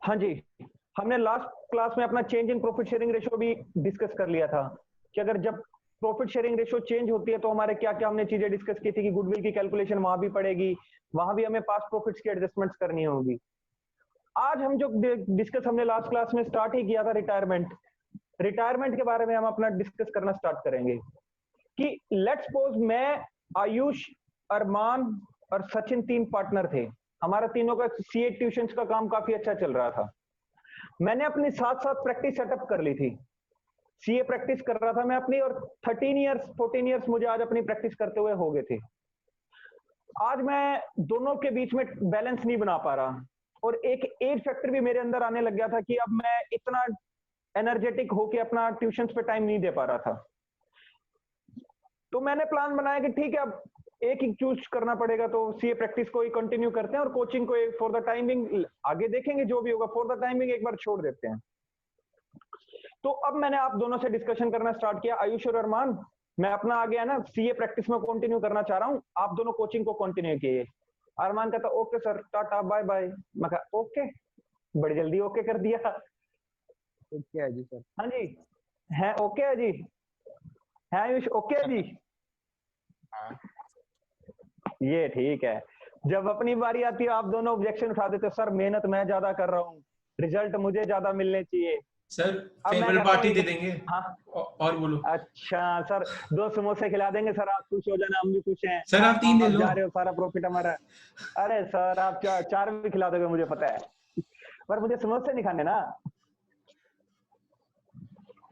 हाँ जी, हमने last class में अपना change in profit sharing ratio भी डिस्कस कर लिया था कि अगर जब प्रॉफिट शेयरिंग रेशियो चेंज होती है तो हमारे क्या क्या हमने चीजें डिस्कस की थी कि गुडविल की कैलकुलेशन वहां भी पड़ेगी, वहां भी हमें पास्ट प्रॉफिट्स की एडजस्टमेंट्स करनी होगी। आज हम जो डिस्कस हमने लास्ट क्लास में स्टार्ट ही किया था रिटायरमेंट, रिटायरमेंट के बारे में हम अपना डिस्कस करना स्टार्ट करेंगे कि लेट्स सपोज मैं, आयुष, अरमान और सचिन तीन पार्टनर थे। हमारा तीनों का सीए ट्यूशंस का काम काफी अच्छा चल रहा था। मैंने अपनी साथ साथ प्रैक्टिस सेटअप कर ली थी, सीए प्रैक्टिस कर रहा था मैं अपनी, और 13 इयर्स 14 इयर्स मुझे आज अपनी प्रैक्टिस करते हुए हो गए थे। आज मैं दोनों के बीच में बैलेंस नहीं बना पा रहा, और एक एज फैक्टर भी मेरे अंदर आने लग गया था कि अब मैं इतना एनर्जेटिक होके अपना ट्यूशंस पे टाइम नहीं दे पा रहा था। तो मैंने प्लान बनाया कि ठीक है, अब एक ही चूज करना पड़ेगा, तो सीए प्रैक्टिस को ही कंटिन्यू करते हैं और कोचिंग को फॉर द टाइमिंग आगे देखेंगे, जो भी होगा फॉर द टाइमिंग एक बार छोड़ देते हैं। तो अब मैंने आप दोनों से डिस्कशन करना स्टार्ट किया, आयुष और अरमान, मैं अपना आ गया ना सीए प्रैक्टिस में कंटिन्यू करना चाह रहा हूँ, आप दोनों कोचिंग को कंटिन्यू किए। अरमान कहता okay sir, tata bye bye. मैं कहा ओके, बड़ी जल्दी ओके कर दिया। ओके है जी सर। हाँ जी, है ओके है जी, है आयुष ओके है जी। हाँ। ये ठीक है। जब अपनी बारी आती है आप दोनों ऑब्जेक्शन उठा देते, सर मेहनत मैं ज्यादा कर रहा हूँ, रिजल्ट मुझे ज्यादा मिलने चाहिए। सर अब मैं फेयरवेल कहता हूँ पार्टी एक, दे देंगे। हाँ और बोलो। अच्छा सर, 2 समोसे खिला देंगे सर, आप खुश हो जाना, हम भी खुश हैं। सर आप 3 ले आप लो। जा रहे हो, सारा प्रॉफिट हमारा। अरे सर आप चार भी खिला दोगे मुझे पता है, पर मुझे समोसे नहीं खाने ना।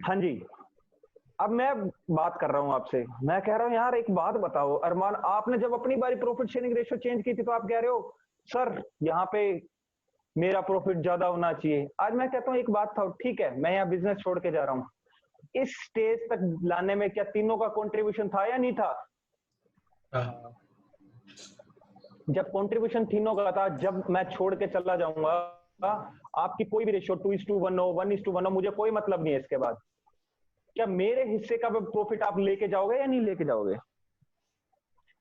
हाँ जी, अब मैं बात कर रहा हूं आपसे, मैं कह रहा हूं यार एक बात बताओ अरमान, आपने जब अपनी बारी प्रॉफिट शेयरिंग रेशियो चेंज की थी तो आप कह रहे हो सर यहाँ पे मेरा प्रॉफिट ज्यादा होना चाहिए। आज मैं कहता हूँ एक बात था, ठीक है मैं यहाँ बिजनेस छोड़ के जा रहा हूँ, इस स्टेज तक लाने में क्या तीनों का कंट्रीब्यूशन था या नहीं था? जब कंट्रीब्यूशन तीनों का था, जब मैं छोड़ के चला जाऊंगा, आपकी कोई भी रेशियो 2:1 हो, 1:1 हो, मुझे कोई मतलब नहीं है इसके बाद, क्या मेरे हिस्से का प्रॉफिट आप लेके जाओगे या नहीं लेके जाओगे?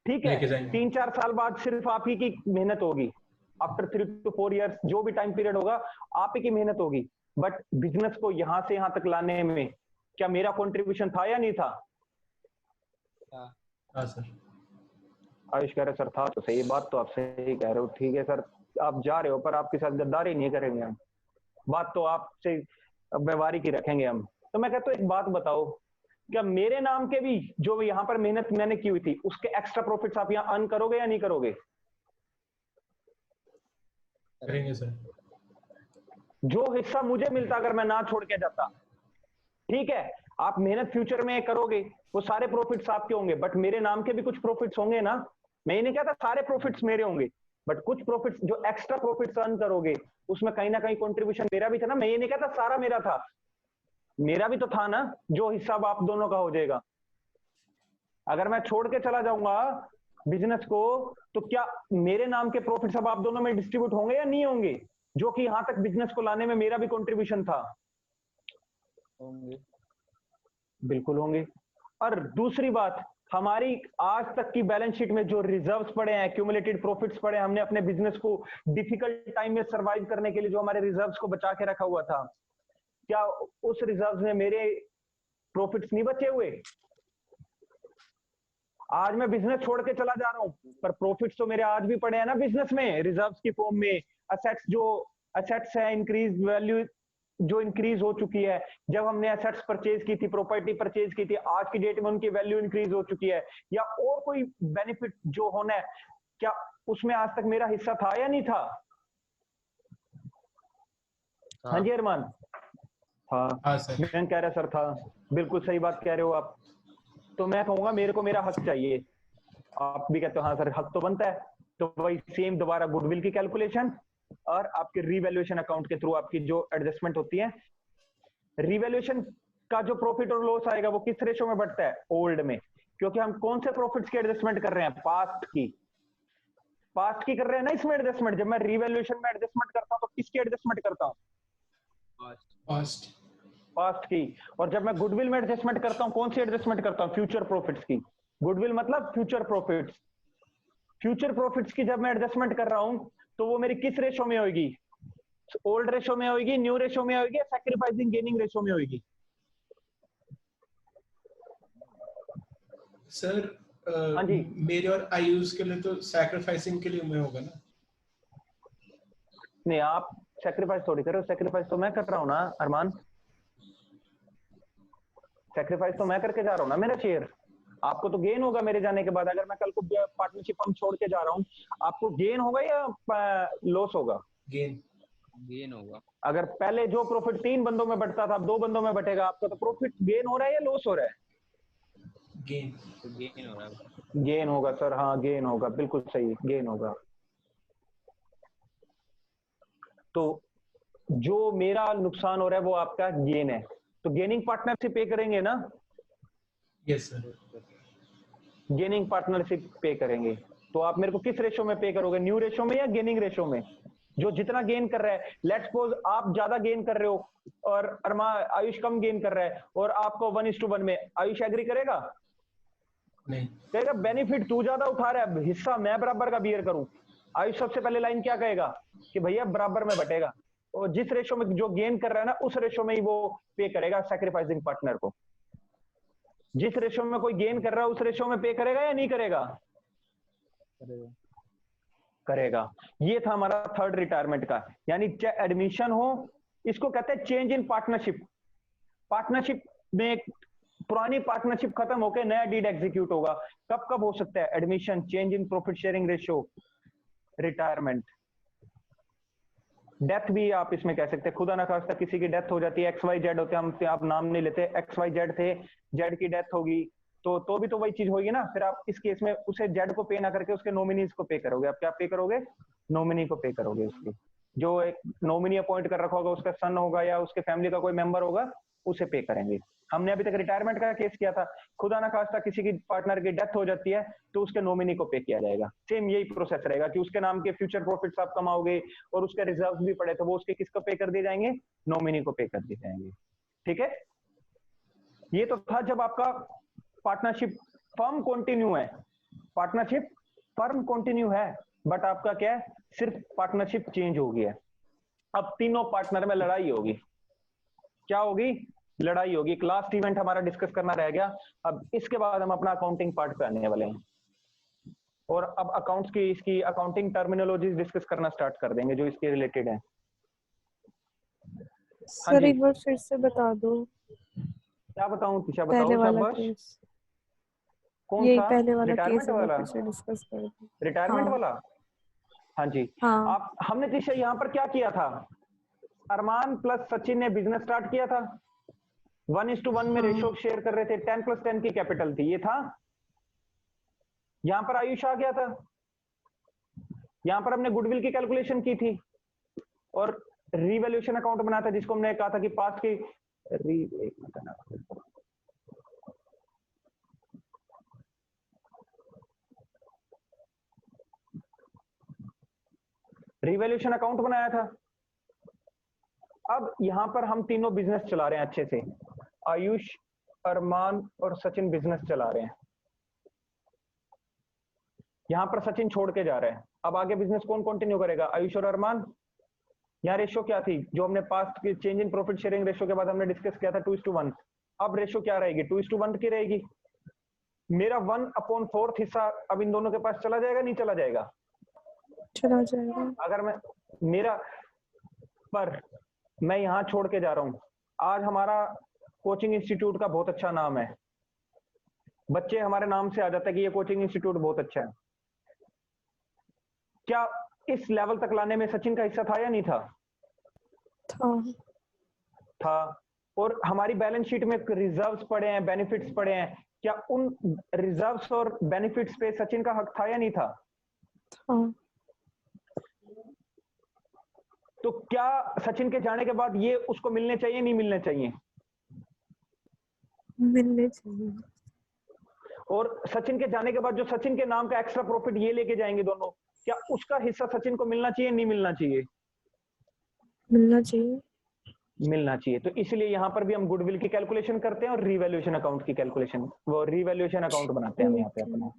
ठीक है, लेके जाएंगे। 3-4 साल बाद सिर्फ आप ही की मेहनत होगी, आफ्टर 3 to 4 इयर्स जो भी टाइम पीरियड होगा आप ही की मेहनत होगी, बट बिजनेस को यहां से यहां तक लाने में क्या मेरा कंट्रीब्यूशन था या नहीं था? हाँ सर। आयुष कह रहे सर था, तो सही बात तो आप सही कह रहे हो, ठीक है सर आप जा रहे हो पर आपके साथ गद्दारी नहीं करेंगे हम, बात तो आपसे व्यवहारिक ही रखेंगे हम। तो मैं कहता हूँ एक बात बताओ, क्या मेरे नाम के भी जो यहाँ पर मेहनत मैंने की हुई थी उसके एक्स्ट्रा प्रॉफिट्स आप यहाँ अर्न करोगे या नहीं करोगे? करेंगे सर। जो हिस्सा मुझे मिलता अगर मैं ना छोड़ के जाता, ठीक है आप मेहनत फ्यूचर में करोगे, वो सारे प्रॉफिट्स आपके होंगे, बट मेरे नाम के भी कुछ प्रॉफिट्स होंगे ना। मैं ये नहीं कहता सारे प्रॉफिट्स मेरे होंगे, बट कुछ प्रॉफिट्स जो एक्स्ट्रा प्रॉफिट्स अर्न करोगे उसमें कहीं ना कहीं कंट्रीब्यूशन मेरा भी था ना। मैं ये नहीं कहता सारा मेरा था, मेरा भी तो था ना, जो हिस्सा अब आप दोनों का हो जाएगा। अगर मैं छोड़ के चला जाऊंगा बिजनेस को, तो क्या मेरे नाम के प्रॉफिट्स अब आप दोनों में डिस्ट्रीब्यूट होंगे या नहीं होंगे, जो कि यहां तक बिजनेस को लाने में मेरा भी कंट्रीब्यूशन था? होंगे। बिल्कुल होंगे। और दूसरी बात, हमारी आज तक की बैलेंस शीट में जो रिजर्व्स पड़े हैं, एक्यूमुलेटेड प्रॉफिट्स पड़े हैं, हमने अपने बिजनेस को डिफिकल्ट टाइम में सरवाइव करने के लिए जो हमारे रिजर्व्स को बचा के रखा हुआ था, क्या उस रिजर्व्स में मेरे प्रॉफिट्स नहीं बचे हुए? आज मैं बिजनेस छोड़ के चला जा रहा हूं, पर प्रॉफिट्स तो मेरे आज भी पड़े हैं ना बिजनेस में, रिजर्व्स की फॉर्म में। असेट्स जो असेट्स है, इंक्रीज वैल्यू जो इंक्रीज हो चुकी है, जब हमने एसेट्स परचेज की थी, प्रॉपर्टी परचेज की थी, आज की डेट में उनकी वैल्यू इंक्रीज हो चुकी है, या और कोई बेनिफिट जो होना है, क्या उसमें आज तक मेरा हिस्सा था या नहीं था? हाँ जी अरमान। हाँ सर। मैं कह रहा सर था, बिल्कुल सही बात कह रहे हो आप। तो मैं कहूंगा मेरे को मेरा हक चाहिए, आप भी कहते हो हाँ सर हक तो बनता है। तो वही सेम दोबारा गुडविल की कैलकुलेशन और आपके रीवैल्यूएशन अकाउंट के थ्रू आपकी जो एडजस्टमेंट होती है, रिवैल्यूएशन का जो प्रॉफिट और लॉस आएगा वो किस रेशो में बढ़ता है? ओल्ड में, क्योंकि हम कौन से प्रॉफिट्स की एडजस्टमेंट कर रहे हैं? पास्ट की, पास्ट की कर रहे हैं ना इसमें एडजस्टमेंट। जब मैं रिवैल्यूएशन में एडजस्टमेंट करता हूं तो किसकी एडजस्टमेंट करता हूं? पास्ट। पास्ट की। और जब मैं गुडविल में एडजस्टमेंट करता हूं, कौन सी एडजस्टमेंट करता हूं? फ्यूचर प्रॉफिट्स की। गुडविल मतलब फ्यूचर प्रॉफिट्स। फ्यूचर प्रॉफिट्स की जब मैं एडजस्टमेंट कर रहा हूं तो वो मेरी किस रेशो में होगी? ओल्ड रेशो में होगी, न्यू रेशो में होगी, सैक्रिफाइसिंग गेनिंग रेशो में होगी? सर हाँ जी। मेरे और आयुष के लिए तो सैक्रिफाइसिंग के लिए में होगा ना। नहीं, आप सैक्रिफाइस थोड़ी कर रहे हो, सैक्रिफाइस तो मैं कर रहा हूँ ना अरमान, सैक्रिफाइस तो मैं करके जा रहा हूँ ना। मेरा शेयर आपको तो गेन होगा मेरे जाने के बाद। अगर मैं कल को पार्टनरशिप हम छोड़ के जा रहा हूँ, आपको गेन होगा या लॉस होगा? गेन होगा। अगर पहले जो प्रॉफिट 3 बंदों में बंटता था, अब 2 बंदों में बटेगा, आपका तो प्रॉफिट गेन हो रहा है या लॉस हो रहा है? गेन। तो गेन हो रहा है। गेन होगा सर, हाँ गेन होगा, बिल्कुल सही, गेन होगा। तो जो मेरा नुकसान हो रहा है वो आपका गेन है, तो गेनिंग पार्टनरशिप पे करेंगे ना? Yes sir. गेनिंग पार्टनरशिप पे करेंगे। तो आप मेरे को किस रेशो में पे करोगे, न्यू रेशो में या गेनिंग रेशो में? जो जितना गेन कर रहा है, लेट्स सपोज आप ज्यादा गेन कर रहे हो और आयुष कम गेन कर रहा है और आपको 1:1 में, आयुष एग्री करेगा? नहीं। कहेगा बेनिफिट तू ज्यादा उठा रहा है, हिस्सा मैं बराबर का बियर करूं। आयुष सबसे पहले लाइन क्या कहेगा कि भैया बराबर में बटेगा, और जिस रेशो में जो गेन कर रहा है ना, उस रेशो में ही वो पे करेगा सैक्रिफाइसिंग पार्टनर को। जिस रेशो में कोई गेन कर रहा है उस रेशो में पे करेगा या नहीं करेगा? करेगा। ये था हमारा थर्ड रिटायरमेंट का, यानी चाहे एडमिशन हो, इसको कहते हैं चेंज इन पार्टनरशिप। पार्टनरशिप में पुरानी पार्टनरशिप खत्म होकर नया डीड एग्जीक्यूट होगा। कब कब हो सकता है? Admission, change in profit sharing ratio, retirement, death भी आप इसमें कह सकते हैं। खुदा ना खास्ता किसी की डेथ हो जाती है, XYZ होते हैं, हम आप नाम नहीं लेते, XYZ थे, जेड की डेथ होगी, तो भी तो वही चीज होगी ना। फिर आप इस केस में उसे जेड को पे ना करके उसके नॉमिनीज को पे करोगे। आप क्या पे करोगे? नॉमिनी को पे करोगे। उसकी जो एक नॉमिनी अपॉइंट कर रखा होगा, उसका सन होगा या उसके फैमिली का कोई मेंबर होगा, उसे पे करेंगे। हमने अभी तक रिटायरमेंट का केस किया था, खुदा ना खास्ता किसी की पार्टनर की डेथ हो जाती है तो उसके नॉमिनी को पे किया जाएगा। सेम यही प्रोसेस रहेगा कि उसके नाम के फ्यूचर प्रॉफिट्स आप कमाओगे और उसके रिजर्व भी पड़े तो वो उसके किसको पे कर दिए जाएंगे? नॉमिनी को पे कर दिए जाएंगे। ठीक है, ये तो था जब आपका पार्टनरशिप फर्म कंटिन्यू है। पार्टनरशिप फर्म कंटिन्यू है, बट आपका क्या है, सिर्फ पार्टनरशिप चेंज हो गया है। अब तीनों पार्टनर में लड़ाई होगी। क्या होगी? लड़ाई होगी। एक लास्ट इवेंट हमारा डिस्कस करना रह गया। अब इसके बाद हम अपना अकाउंटिंग पार्ट पे आने वाले हैं और अब अकाउंट्स की इसकी अकाउंटिंग टर्मिनोलॉजी डिस्कस करना स्टार्ट कर देंगे जो इसके रिलेटेड है। सर एक बार फिर से बता दो। क्या बताऊं तिशा? बताओ पहले वाला शाबाश। केस, कौन यही सा? पहले वाला केस रिटायरमेंट एक बार वाला? फिर से डिस्कस कर दो। रिटायरमेंट हाँ वाला? हाँ जी। हाँ आप हमने तिशा यहाँ पर क्या किया था? अरमान प्लस सचिन ने बिजनेस स्टार्ट किया था, 1:1 में हाँ रेशो शेयर कर रहे थे, 10+10 की कैपिटल थी, ये था। यहां पर आयुष आ गया था, यहां पर हमने गुडविल की कैलकुलेशन की थी और रीवैल्यूएशन अकाउंट बनाया था, जिसको हमने कहा था कि पास्ट की रीवैल्यूएशन अकाउंट बनाया था। अब यहां पर हम तीनों बिजनेस चला रहे हैं अच्छे से, आयुष, अरमान और सचिन बिजनेस चला रहे हैं। यहां पर सचिन छोड़ के जा रहे हैं। अब आगे बिजनेस कौन कंटिन्यू करेगा? आयुष और अरमान। यहाँ रेशो क्या थी जो हमने पास्ट की change in profit sharing ratio के बाद हमने डिस्कस किया था? 2:1। अब रेशो क्या रहेगी? 2:1 की रहेगी। मेरा 1/4 हिस्सा अब इन दोनों के पास चला जाएगा, नहीं चला जाएगा? चला जाएगा। अगर मैं मेरा पर मैं यहां छोड़ के जा रहा हूं। आज हमारा कोचिंग इंस्टीट्यूट का बहुत अच्छा नाम है, बच्चे हमारे नाम से आ जाते हैं कि ये कोचिंग इंस्टीट्यूट बहुत अच्छा है। क्या इस लेवल तक लाने में सचिन का हिस्सा था या नहीं था? था। और हमारी बैलेंस शीट में रिजर्व्स पड़े हैं, बेनिफिट्स पड़े हैं, क्या उन रिजर्व्स और बेनिफिट्स पे सचिन का हक था या नहीं था? तो क्या सचिन के जाने के बाद ये उसको मिलने चाहिए, नहीं मिलने चाहिए? मिलने चाहिए। और सचिन के जाने के बाद जो सचिन के नाम का एक्स्ट्रा प्रॉफिट ये लेके जाएंगे दोनों, क्या उसका हिस्सा सचिन को मिलना चाहिए, नहीं मिलना चाहिए? मिलना चाहिए। मिलना चाहिए। तो इसलिए यहाँ पर भी हम गुडविल की कैलकुलेशन करते हैं और रीवैल्यूएशन अकाउंट की कैलकुलेशन, वो रीवैल्यूएशन अकाउंट बनाते हैं हम यहाँ पे अपना।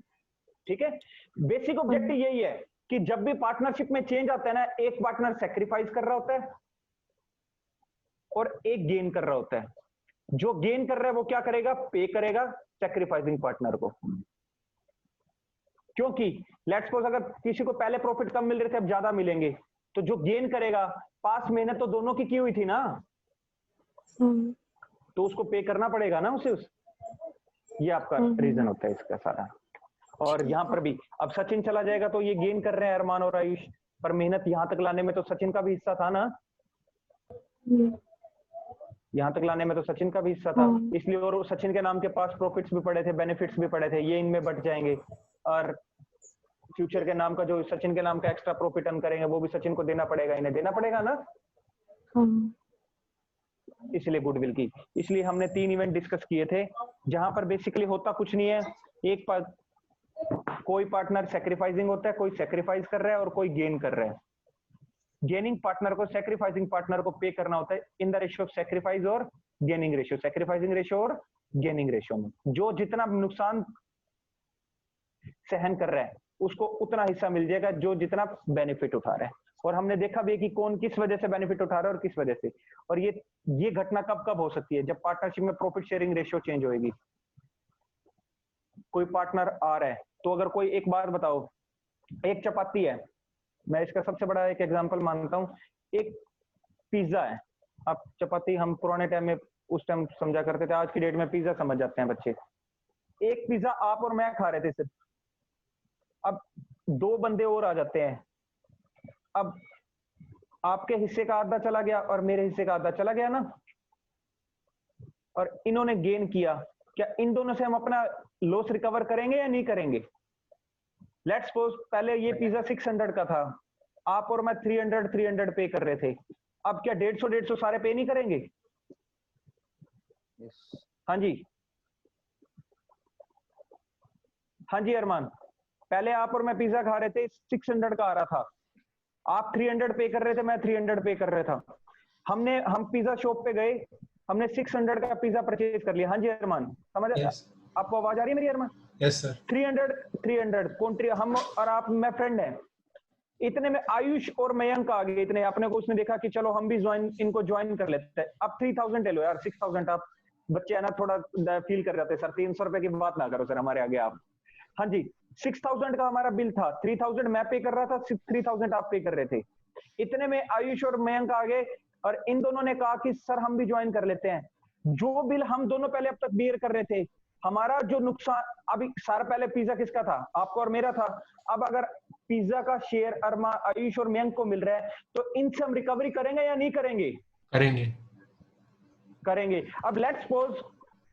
ठीक है, बेसिक ऑब्जेक्टिव यही है कि जब भी पार्टनरशिप में चेंज आता है ना, एक पार्टनर सेक्रीफाइस कर रहा होता है और एक गेन कर रहा होता है। जो गेन कर रहा है वो क्या करेगा, पे करेगा सेक्रीफाइसिंग पार्टनर को। क्योंकि लेट्स सपोज अगर किसी को पहले प्रॉफिट कम मिल रहे थे, अब ज्यादा मिलेंगे, तो जो गेन करेगा, पास मेहनत तो दोनों की हुई थी ना, तो उसको पे करना पड़ेगा ना उसे। ये आपका रीजन होता है इसका सारा। और यहाँ पर भी अब सचिन चला जाएगा तो ये गेन कर रहे हैं अरमान और आयुष, पर मेहनत यहाँ तक लाने में तो सचिन का भी हिस्सा था ना, यहाँ तक लाने में तो सचिन का भी हिस्सा था, इसलिए। और सचिन के नाम के पास प्रॉफिट्स भी पड़े थे, बेनिफिट्स भी पड़े थे, ये इनमें बट जाएंगे। और फ्यूचर के नाम का जो सचिन के नाम का एक्स्ट्रा प्रॉफिट अर्न करेंगे वो भी सचिन को देना पड़ेगा, इन्हें देना पड़ेगा ना, इसलिए गुडविल की। इसलिए हमने 3 इवेंट डिस्कस किए थे, जहां पर बेसिकली होता कुछ नहीं है, एक कोई पार्टनर सेक्रीफाइसिंग होता है, कोई सेक्रीफाइस कर रहा है और कोई गेन कर रहा है। गेनिंग पार्टनर को सेक्रीफाइसिंग पार्टनर को पे करना होता है in the ratio of sacrifice और गेनिंग रेशियो, सेक्रीफाइसिंग रेशियो और गेनिंग रेशियो में। जो जितना नुकसान सहन कर रहा है उसको उतना हिस्सा मिल जाएगा जो जितना बेनिफिट उठा रहा है। और हमने देखा भी है कि कौन किस वजह से बेनिफिट उठा रहा है और किस वजह से। और ये घटना कब कब हो सकती है, जब पार्टनरशिप में प्रॉफिट शेयरिंग रेशियो चेंज होएगी। कोई पार्टनर आ रहा है तो अगर कोई, एक बात बताओ, एक चपाती है, मैं इसका सबसे बड़ा एक एग्जांपल मानता हूं, एक पिज्जा है। अब चपाती हम पुराने टाइम में उस टाइम समझा करते थे, आज की डेट में पिज्जा समझ जाते हैं बच्चे। एक पिज्जा आप और मैं खा रहे थे सिर्फ, अब 2 बंदे और आ जाते हैं, अब आपके हिस्से का आधा चला गया और मेरे हिस्से का आधा चला गया ना, और इन्होंने गेन किया, क्या इन दोनों से हम अपना लॉस रिकवर करेंगे या नहीं करेंगे? लेट्स सपोज पहले ये पिज्जा 600 का था, आप और मैं 300 पे कर रहे थे, अब क्या 150 सारे पे नहीं करेंगे? हाँ जी, हाँ जी अरमान, पहले आप और मैं पिज्जा खा रहे थे, 600 का आ रहा था, आप 300 पे कर रहे थे, मैं 300 पे कर रहा था। हम पिज्जा शॉप पे गए, हमने 600 का पिज्जा परचेज कर लिया। हाँ जी अरमान, समझ आपको आवाज आ रही है मेरी अरमान? Yes sir. 300 कौन, हम और आप, मैं फ्रेंड है, इतने में आयुष और मयंक आ गए, इतने अपने को उसने देखा कि चलो हम भी इनको ज्वाइन कर लेते हैं। अब 3000 ले लो यार, 6000 आप बच्चे है ना, थोड़ा फील कर जाते हैं सर, 300 रुपए की बात ना करो सर हमारे आगे आप। हाँ जी, 6000 का हमारा बिल था, 3000 मैं पे कर रहा था, 3000 आप पे कर रहे थे। इतने में आयुष और मयंक आ गए और इन दोनों ने कहा कि सर हम भी ज्वाइन कर लेते हैं। जो बिल हम दोनों पहले अब तक बियर कर रहे थे, हमारा जो नुकसान, अभी सारा पहले पिज्जा किसका था, आपको और मेरा था, अब अगर पिज्जा का शेयर अरमा आयुष और मयंक को मिल रहा है, तो इनसे हम रिकवरी करेंगे या नहीं करेंगे? करेंगे। करेंगे। अब लेट्स सपोज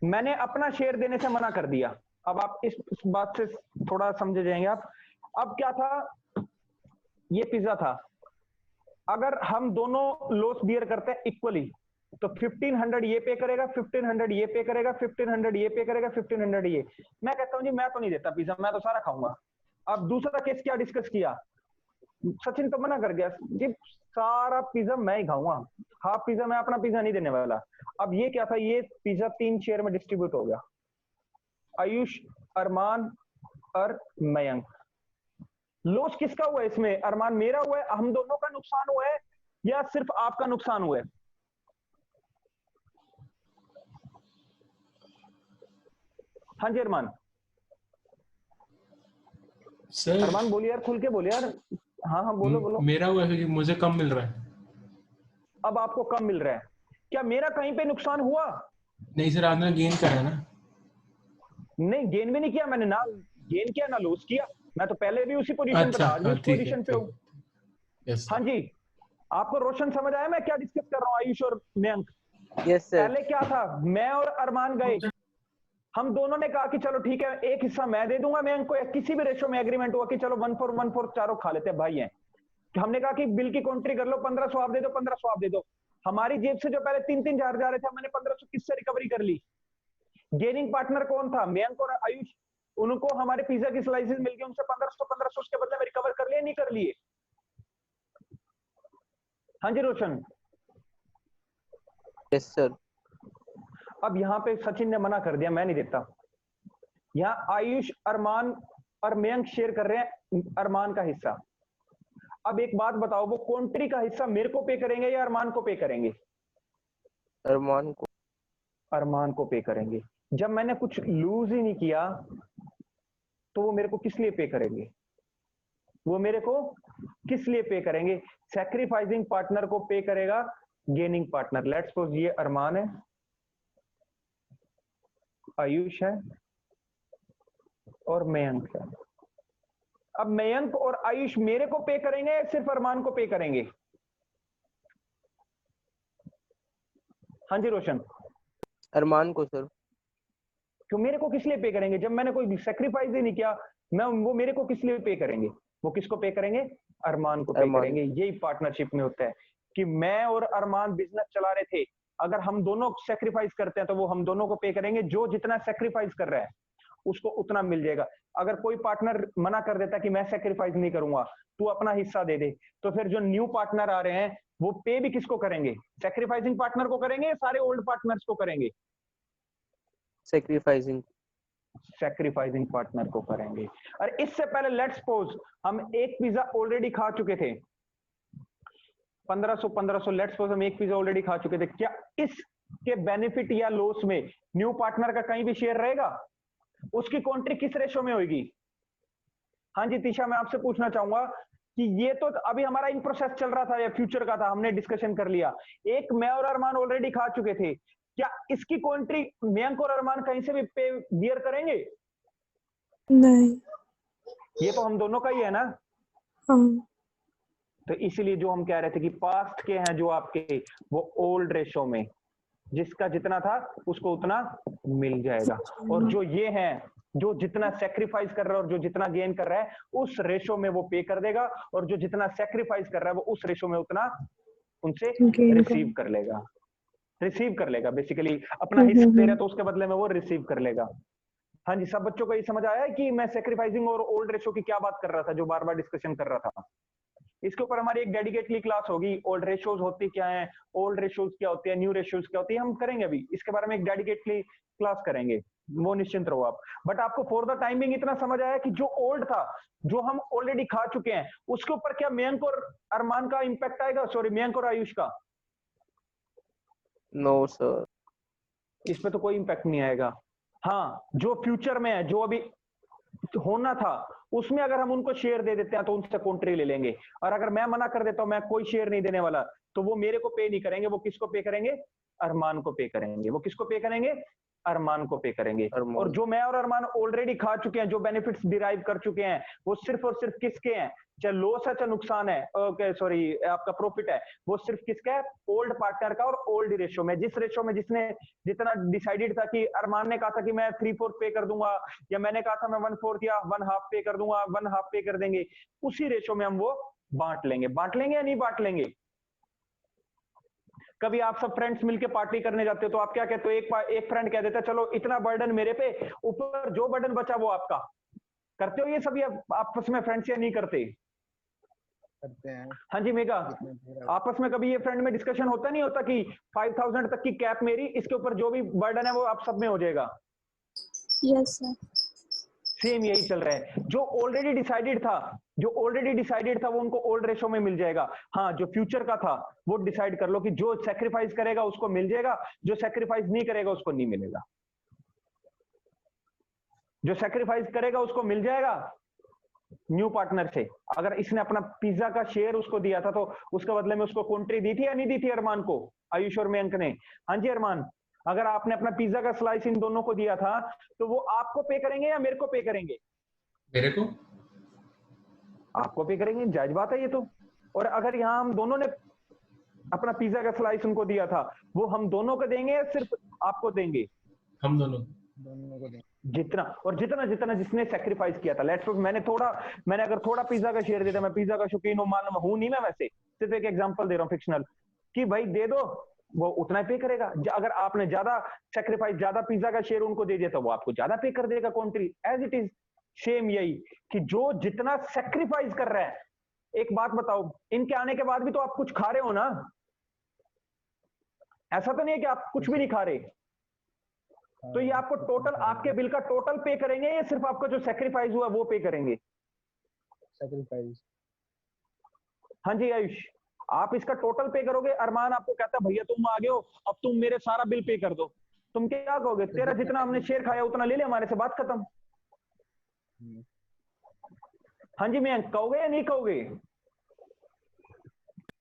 मैंने अपना शेयर देने से मना कर दिया, अब आप इस बात से थोड़ा समझ जाएंगे आप। अब क्या था, ये पिज्जा था, अगर हम दोनों लॉस बियर करते हैं इक्वली, तो 1500 ये पे करेगा, 1500 ये पे करेगा, 1500 ये पे करेगा, 1500 ये। मैं कहता हूं जी मैं तो नहीं देता पिज्जा, मैं तो सारा खाऊंगा। अब दूसरा केस क्या डिस्कस किया, सचिन तो मना कर गया जी सारा पिज्जा मैं ही खाऊंगा, हाफ पिज्जा मैं अपना पिज्जा नहीं देने वाला। अब ये क्या था, ये पिज्जा 3 शेयर में डिस्ट्रीब्यूट हो गया, आयुष, अरमान और मयंक। लॉस किसका हुआ है इसमें? अरमान मेरा हुआ है, हम दोनों का नुकसान हुआ है, या सिर्फ आपका नुकसान हुआ है? हाँ जी अरमान। सर अरमान बोलिए यार, खुल के बोलिए यार। हाँ हाँ बोलो बोलो। मेरा हुआ है कि मुझे कम मिल रहा है। अब आपको कम मिल रहा है, क्या मेरा कहीं पे नुकसान हुआ? नहीं सर, आपने गेन करा ना। नहीं, गेन भी नहीं किया मैंने, ना गेन किया ना लॉस किया, मैं तो पहले भी उसी पोजीशन पे था, आज भी उस पोजीशन पे हूँ। यस हाँ जी, आपको रोशन समझ आया मैं क्या डिस्कस कर रहा हूँ आयुष और मयंक? Yes sir. पहले क्या था, मैं और अरमान गए, हम दोनों ने कहा कि चलो ठीक है, एक हिस्सा मैं दे दूंगा मयंक को, किसी भी रेशो में एग्रीमेंट हुआ कि चलो 1/4 चारों खा लेते हैं, भाई हैं। हमने कहा कि बिल की कॉन्ट्री कर लो, 1500 आप दे दो, 1500 आप दे दो। हमारी जेब से जो पहले 3-3 हजार जा रहे थे, हमने 1500 किससे रिकवरी कर ली? गेनिंग पार्टनर कौन था? मयंक और आयुष। उनको हमारे पिज्जा की स्लाइसेस मिल गई, उनसे 1500 उसके बदले में रिकवर कर लिए, नहीं कर लिए? हाँ जी रोशन। Yes sir. अब यहाँ पे सचिन ने मना कर दिया, मैं नहीं देता। यहाँ आयुष, अरमान और मयंक शेयर कर रहे हैं अरमान का हिस्सा, अब एक बात बताओ, वो कंट्री का हिस्सा मेरे को पे करेंगे या अरमान को पे करेंगे? अरमान को। अरमान को पे करेंगे। जब मैंने कुछ लूज ही नहीं किया तो वो मेरे को किस लिए पे करेंगे? वो मेरे को किस लिए पे करेंगे? सैक्रिफाइसिंग पार्टनर को पे करेगा गेनिंग पार्टनर। लेट्स सपोज ये अरमान है, आयुष है और मयंक है। अब मयंक और आयुष मेरे को पे करेंगे या सिर्फ अरमान को पे करेंगे? हाँ जी रोशन। अरमान को सर। क्यों मेरे को किस लिए पे करेंगे? जब मैंने कोई सेक्रीफाइस ही नहीं किया, मैं वो मेरे को किस लिए पे करेंगे? वो किसको पे करेंगे? अरमान को पे करेंगे। यही पार्टनरशिप में होता है कि मैं और अरमान बिजनेस चला रहे थे, अगर हम दोनों सेक्रीफाइस करते हैं तो वो हम दोनों को पे करेंगे। जो जितना सेक्रीफाइस कर रहा है उसको उतना मिल जाएगा। अगर कोई पार्टनर मना कर देता कि मैं सेक्रीफाइस नहीं करूंगा, तू अपना हिस्सा दे दे, तो फिर जो न्यू पार्टनर आ रहे हैं वो पे भी किसको करेंगे? सेक्रीफाइसिंग पार्टनर को करेंगे या सारे ओल्ड पार्टनर्स को करेंगे? सेक्रीफाइसिंग पार्टनर को करेंगे। और इससे पहले लेट्स सपोज हम एक पिज्जा ऑलरेडी खा चुके थे, 1500 लेट्स सपोज हम एक पिज्जा ऑलरेडी खा चुके थे। क्या इसके बेनिफिट या लॉस में न्यू पार्टनर का कहीं भी शेयर रहेगा? उसकी कॉन्ट्री किस रेशो में होगी? हाँ जी तीशा, मैं आपसे पूछना चाहूंगा कि ये तो अभी हमारा इन प्रोसेस चल रहा था या फ्यूचर का था, हमने डिस्कशन कर लिया। एक मैं और अरमान ऑलरेडी खा चुके थे, क्या इसकी कॉन्ट्री मयंक और अरमान कहीं से भी पे बियर करेंगे? नहीं। ये तो हम दोनों का ही है ना। हाँ। तो इसीलिए जो हम कह रहे थे कि पास्ट के हैं जो आपके, वो ओल्ड रेशो में जिसका जितना था उसको उतना मिल जाएगा। और जो ये हैं जो जितना सेक्रीफाइस कर रहा है और जो जितना गेन कर रहा है उस रेशो में वो पे कर देगा, और जो जितना सेक्रीफाइस कर रहा है वो उस रेशो में उतना उनसे रिसीव कर लेगा। बेसिकली अपना हिस्सा दे रहा है तो उसके बदले में वो रिसीव कर लेगा। हाँ जी, सब बच्चों को ये समझ आया है कि मैं सेक्रीफाइसिंग और ओल्ड रेशो की क्या बात कर रहा था, जो बार बार डिस्कशन कर रहा था? इसके ऊपर हमारी एक डेडिकेटली क्लास होगी। ओल्ड रेशियोज होती क्या है, ओल्ड रेशियोज क्या होती है, न्यू रेशियोज क्या होती है, हम करेंगे अभी इसके बारे में एक डेडिकेटली क्लास करेंगे, वो निश्चिंत रहो आप। बट आपको फॉर द टाइमिंग इतना समझ आया कि जो ओल्ड था, जो हम ऑलरेडी खा चुके हैं, उसके ऊपर क्या मयंक और अरमान का इंपैक्ट आएगा? सॉरी, मयंक और आयुष का? नो सर, इस पे तो कोई इंपैक्ट नहीं आएगा। हाँ, जो फ्यूचर में है, जो अभी होना था, उसमें अगर हम उनको शेयर दे देते हैं तो उनसे कॉन्ट्री ले लेंगे। और अगर मैं मना कर देता हूं, मैं कोई शेयर नहीं देने वाला, तो वो मेरे को पे नहीं करेंगे। वो किसको पे करेंगे? अरमान को पे करेंगे। वो किसको पे करेंगे? अरमान को पे करेंगे। और जो मैं और अरमान ऑलरेडी खा चुके हैं, जो बेनिफिट्स डिराइव कर चुके हैं, वो सिर्फ और सिर्फ किसके हैं? चाहे लॉस है चाहे नुकसान है, ओके सॉरी आपका प्रॉफिट है, वो सिर्फ किसका है? ओल्ड पार्टनर का। और ओल्ड रेशो में, जिस रेशो में जिसने जितना डिसाइडेड था कि अरमान ने कहा था कि मैं 3/4 पे कर दूंगा, या मैंने कहा था मैं 1/4 या 1/2 पे कर दूंगा, 1/2 पे कर देंगे, उसी रेशो में हम वो बांट लेंगे। बांट लेंगे या नहीं बांट लेंगे? कभी आप सब फ्रेंड्स मिलके पार्टी करने जाते हो तो आप क्या कहते हो? एक फ्रेंड कह देता है चलो इतना बर्डन मेरे पे, ऊपर जो बर्डन बचा वो आपका। करते हो ये सभी आपस में फ्रेंड्स या नहीं करते? करते हैं। हाँ जी मेगा, आपस में कभी ये फ्रेंड में डिस्कशन होता नहीं होता कि 5000 तक की कैप मेरी, इसके ऊपर जो भी बर्डन है वो आप सब में हो जाएगा? Yes sir. सेम यही चल रहा है। जो ऑलरेडी डिसाइडेड था वो उनको ओल्ड रेशो में मिल जाएगा। हाँ, जो फ्यूचर का था वो डिसाइड कर लो कि जो सेक्रीफाइस करेगा उसको मिल जाएगा, जो सेक्रीफाइस नहीं करेगा उसको नहीं मिलेगा। जो सेक्रीफाइस करेगा उसको मिल जाएगा न्यू पार्टनर से। अगर इसने अपना पिज्जा का शेयर उसको दिया था तो उसके बदले में उसको कॉन्ट्री दी थी या नहीं दी थी अरमान को, आयुष और मयंक ने? हाँ जी अरमान, अगर आपने अपना पिज्जा का स्लाइस इन दोनों को दिया था तो वो आपको पे करेंगे या मेरे को पे करेंगे? मेरे को। आपको पे करेंगे, जायज बात है ये तो। और अगर यहाँ हम दोनों ने अपना पिज्जा का स्लाइस उनको दिया था, वो हम दोनों को देंगे या सिर्फ आपको देंगे? हम दोनों को देंगे। जितना जिसने सेक्रीफाइस किया था। लेट्स सपोज मैंने अगर थोड़ा पिज्जा का शेयर दे दिया, मैं पिज्जा का शौकीन हूं नहीं मैं, वैसे सिर्फ एक एग्जांपल दे रहा हूं फिक्शनल, कि भाई दे दो, वो उतना पे करेगा। अगर आपने ज्यादा सेक्रीफाइस, ज्यादा पिज्जा का शेयर उनको दे दिया तो वो आपको ज्यादा पे कर देगा कॉन्ट्री। एज इट इज सेम यही कि जो जितना सेक्रीफाइस कर रहा है। एक बात बताओ, इनके आने के बाद भी तो आप कुछ खा रहे हो ना? ऐसा तो नहीं है कि आप कुछ भी नहीं खा रहे। तो ये आपको टोटल, आपके बिल का टोटल पे करेंगे या सिर्फ आपका जो सेक्रीफाइस हुआ वो पे करेंगे? सेक्रीफाइस। हाँ जी आयुष, आप इसका टोटल पे करोगे, अरमान आपको कहता है भैया तुम आ गए हो, अब तुम मेरे सारा बिल पे कर दो, तुम क्या कहोगे? तेरा जितना हमने शेयर खाया उतना ले ले, हमारे से बात खत्म। हाँ जी मैं कहोगे या नहीं कहोगे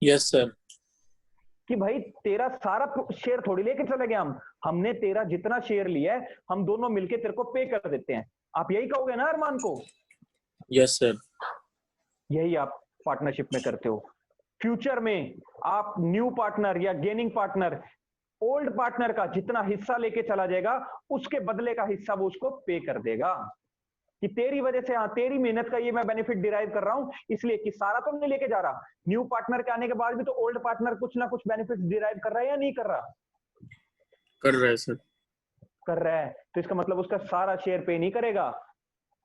यस सर। कि भाई तेरा सारा शेयर थोड़ी लेके चले गए हमने तेरा जितना शेयर लिया है हम दोनों मिलके तेरे को पे कर देते हैं, आप यही कहोगे ना अरमान को? Yes sir. यही आप पार्टनरशिप में करते हो। फ्यूचर में आप न्यू पार्टनर या गेनिंग पार्टनर ओल्ड पार्टनर का जितना हिस्सा लेके चला जाएगा उसके बदले का हिस्सा वो उसको पे कर देगा कि तेरी वजह से, हाँ तेरी मेहनत का ये मैं बेनिफिट डिराइव कर रहा हूं, इसलिए कि सारा तो नहीं लेके जा रहा। न्यू पार्टनर के आने के बाद भी तो ओल्ड पार्टनर कुछ ना कुछ बेनिफिट डिराइव कर रहा है या नहीं कर रहा? कर रहा है सर। कर रहा है, तो इसका मतलब उसका सारा शेयर पे नहीं करेगा,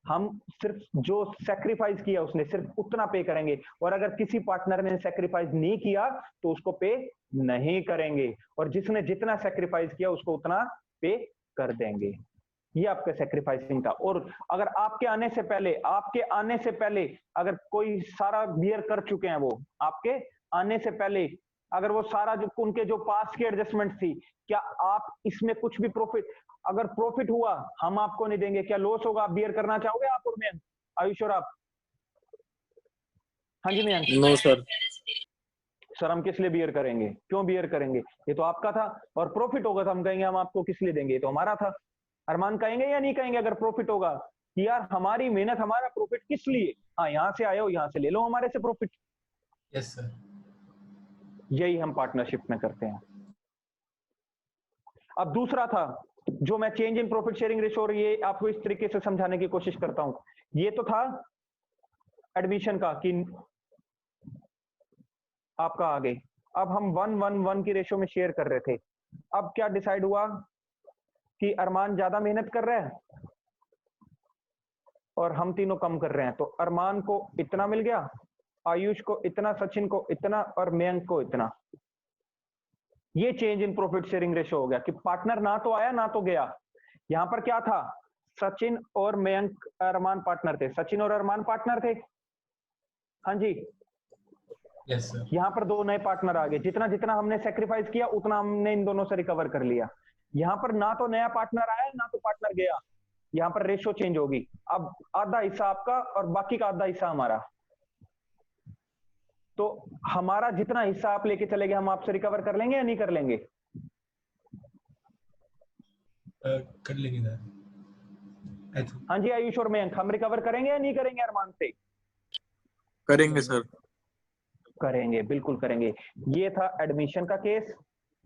हम सिर्फ जो सैक्रिफाइस किया उसने सिर्फ उतना पे करेंगे, और अगर किसी पार्टनर ने सैक्रिफाइस नहीं किया तो उसको पे नहीं करेंगे, और जिसने जितना सैक्रिफाइस किया उसको उतना पे कर देंगे। ये आपका सैक्रिफाइसिंग था। और अगर आपके आने से पहले अगर कोई सारा बियर कर चुके हैं, वो आपके आने से पहले अगर वो सारा जो उनके जो पास की एडजस्टमेंट थी, क्या आप इसमें कुछ भी प्रॉफिट, अगर प्रॉफिट हुआ हम आपको नहीं देंगे, क्या लॉस होगा? आप बियर करना चाहोगे आप और मैं, आयुष और आप? हाँ जी मैं। No sir. सर हम किस लिए बियर करेंगे, क्यों बियर करेंगे, ये तो आपका था, और प्रॉफिट होगा तो हम कहेंगे हम आपको किस लिए देंगे, ये तो हमारा था। अरमान कहेंगे या नहीं कहेंगे अगर प्रॉफिट होगा कि यार हमारी मेहनत हमारा प्रॉफिट किस लिए, हाँ यहाँ से आए हो यहाँ से ले लो हमारे से प्रॉफिट। Yes sir. यही हम पार्टनरशिप में करते हैं। अब दूसरा था जो मैं change in profit sharing ratio, ये आपको इस तरीके से समझाने की कोशिश करता हूं। ये तो था एडमिशन का कि आपका आगे, अब हम 1:1:1 की रेशो में शेयर कर रहे थे। अब क्या डिसाइड हुआ कि अरमान ज्यादा मेहनत कर रहा है और हम तीनों कम कर रहे हैं, तो अरमान को इतना मिल गया, आयुष को इतना, सचिन को इतना और मयंक को इतना। ये change in profit sharing ratio हो गया कि पार्टनर ना तो आया ना तो गया। यहां पर क्या था, सचिन और मयंक अरमान पार्टनर थे, सचिन और अरमान पार्टनर थे। हाँ जी यस सर। यहाँ पर दो नए पार्टनर आ गए, जितना जितना हमने सेक्रीफाइस किया उतना हमने इन दोनों से रिकवर कर लिया। यहाँ पर ना तो नया पार्टनर आया ना तो पार्टनर गया, यहाँ पर रेशो चेंज होगी। अब आधा हिस्सा आपका और बाकी का आधा हिस्सा हमारा, तो हमारा जितना हिस्सा आप लेके चले गए हम आपसे रिकवर कर लेंगे या नहीं कर लेंगे? कर लेंगे सर। हाँ जी आयुष और मयंक, हम रिकवर करेंगे या नहीं करेंगे अरमान से? करेंगे सर। करेंगे, बिल्कुल करेंगे। ये था एडमिशन का केस,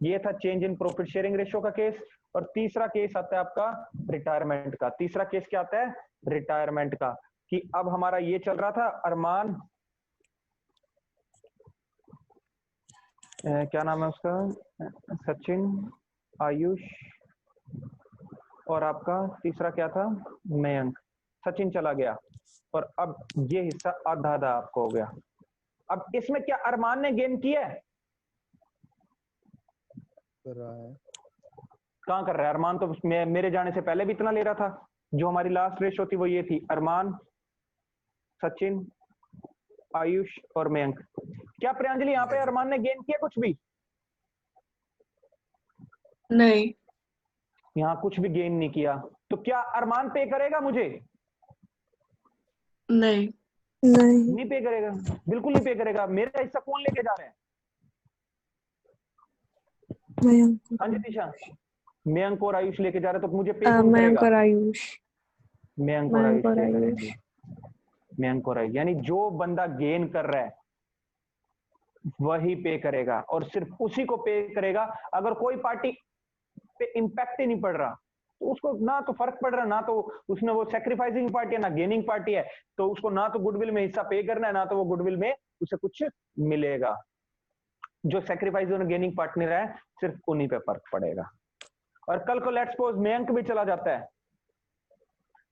ये था change in profit sharing ratio का केस, और तीसरा केस आता है आपका रिटायरमेंट का। तीसरा केस क्या आता है? रिटायरमेंट का, कि अब हमारा ये चल रहा था, अरमान क्या नाम है उसका, सचिन, आयुष और आपका तीसरा क्या था, मयंक। सचिन चला गया और अब ये हिस्सा आधा आधा आपको हो गया। अब इसमें क्या अरमान ने गेन किया है? कर रहा है। कहाँ कर रहा है अरमान? तो मेरे जाने से पहले भी इतना ले रहा था। जो हमारी लास्ट रेशो थी वो ये थी, अरमान, सचिन, आयुष और मयंक। क्या प्रियांजलि यहाँ पे अरमान ने गेन किया कुछ भी? नहीं। यहाँ कुछ भी गेन नहीं किया। तो क्या अरमान पे करेगा मुझे? नहीं। नहीं। नहीं पे करेगा, बिल्कुल नहीं पे करेगा। मेरा हिस्सा कौन लेके जा रहा है? मयंक। हाँ जी दिशा, मयंक और आयुष लेके जा रहे, तो मुझे पे कौन मयंक करेगा? और आयुष। मयंक और आयुष पे करेंगे। मयंक और आयुष, यानी जो बंदा गेन कर रहा है वही पे करेगा, और सिर्फ उसी को पे करेगा। अगर कोई पार्टी पे इम्पैक्ट ही नहीं पड़ रहा तो उसको ना तो फर्क पड़ रहा, ना तो उसने वो सेक्रीफाइसिंग पार्टी है ना गेनिंग पार्टी है, तो उसको ना तो गुडविल में हिस्सा पे करना है ना तो वो गुडविल में उसे कुछ मिलेगा। जो सेक्रीफाइस और गेनिंग पार्टनर है सिर्फ उन्हीं पे फर्क पड़ेगा। और कल को लेट्स सपोज मयंक भी चला जाता है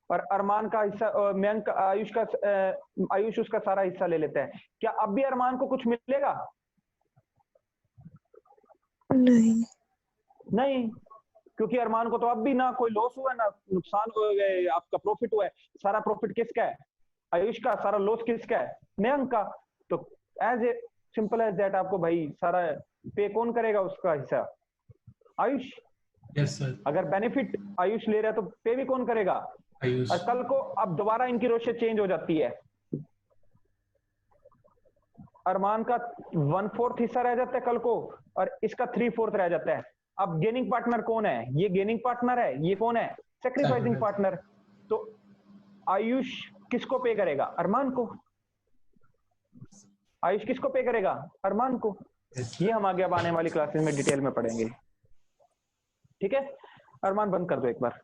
और अरमान का हिस्सा, मयंक आयुष उसका सारा हिस्सा ले लेता है, क्या अब भी अरमान को कुछ मिलेगा? नहीं। नहीं, क्योंकि अरमान को तो अब भी ना कोई लॉस हुआ ना नुकसान हो गए, आपका प्रॉफिट हुआ है। सारा प्रॉफिट किसका है? आयुष का। सारा लॉस किसका है? मयंक का। तो as a simple as that. आपको भाई सारा पे कौन करेगा उसका हिस्सा? आयुष। Yes sir. अगर बेनिफिट आयुष ले रहा है तो पे भी कौन करेगा? आयुष। और कल को अब दोबारा इनकी रेशियो चेंज हो जाती है, अरमान का 1/4 हिस्सा रह जाता है कल को और इसका 3/4 रह जाता है। अब गेनिंग पार्टनर कौन है? ये गेनिंग पार्टनर है, ये कौन है? Sacrificing partner. तो आयुष किसको पे करेगा? अरमान को। आयुष किसको पे करेगा? अरमान को। ये हम आगे अब आने वाली क्लासेस में डिटेल में पढ़ेंगे। ठीक है, अरमान बंद कर दो एक बार।